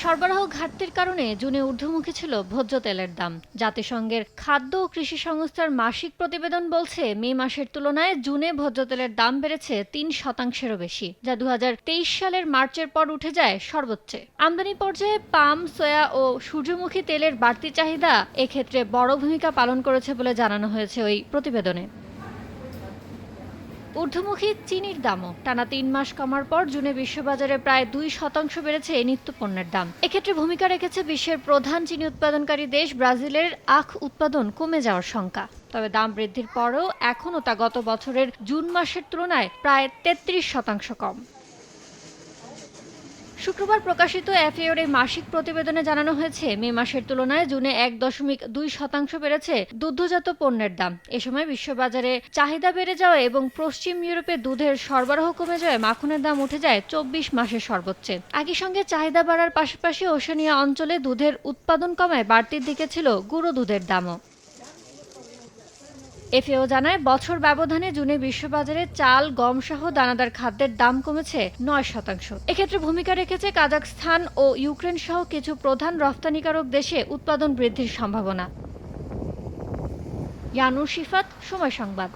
সরবরাহ ঘাটতির কারণে জুনে ঊর্ধ্বমুখী ছিল ভোজ্য তেলের দাম। জাতিসংঘের খাদ্য ও কৃষি সংস্থার মাসিক প্রতিবেদন বলছে, মে মাসের তুলনায় জুনে ভোজ্য তেলের দাম বেড়েছে ৩%-এরও বেশি, যা ২০২৩ সালের মার্চের পর উঠে যায় সর্বোচ্চে। আমদানি পর্যায়ে পাম, সয়া ও সূর্যমুখী তেলের বাড়তি চাহিদা এক্ষেত্রে বড় ভূমিকা পালন করেছে বলে জানানো হয়েছে ওই প্রতিবেদনে। ঊর্ধ্বমুখী চিনির দামও টানা ৩ মাস কমার পর জুনে বিশ্ববাজারে প্রায় ২% বেড়েছে এই নিত্যপণ্যের দাম। এক্ষেত্রে ভূমিকা রেখেছে বিশ্বের প্রধান চিনি উৎপাদনকারী দেশ ব্রাজিলের আখ উৎপাদন কমে যাওয়ার শঙ্কা। তবে দাম বৃদ্ধির পরেও এখনও তা গত বছরের জুন মাসের তুলনায় প্রায় ৩৩% কম। শুক্রবার প্রকাশিত এফএওর এই মাসিক প্রতিবেদনে জানানো হয়েছে, মে মাসের তুলনায় জুনে ১.২% বেড়েছে দুগ্ধজাত পণ্যের দাম। এ সময় বিশ্ববাজারে চাহিদা বেড়ে যাওয়া এবং পশ্চিম ইউরোপে দুধের সরবরাহ কমে যাওয়ায় মাখনের দাম উঠে যায় ২৪ মাসের সর্বোচ্চে। একই সঙ্গে চাহিদা বাড়ার পাশাপাশি ওশেনিয়া অঞ্চলে দুধের উৎপাদন কমায় বাড়তির দিকে ছিল গুঁড়ো দুধের দামও। এফএও জানায়, বছর ব্যবধানে জুনে বিশ্ববাজারে চাল, গম সহ দানাদার খাদ্যের দাম কমেছে ৯%। এক্ষেত্রে ভূমিকা রেখেছে কাজাখস্তান ও ইউক্রেন সহ কিছু প্রধান রফতানিকারক দেশে উৎপাদন বৃদ্ধির সম্ভাবনা। ইয়ানুর শিফাত, সময় সংবাদ।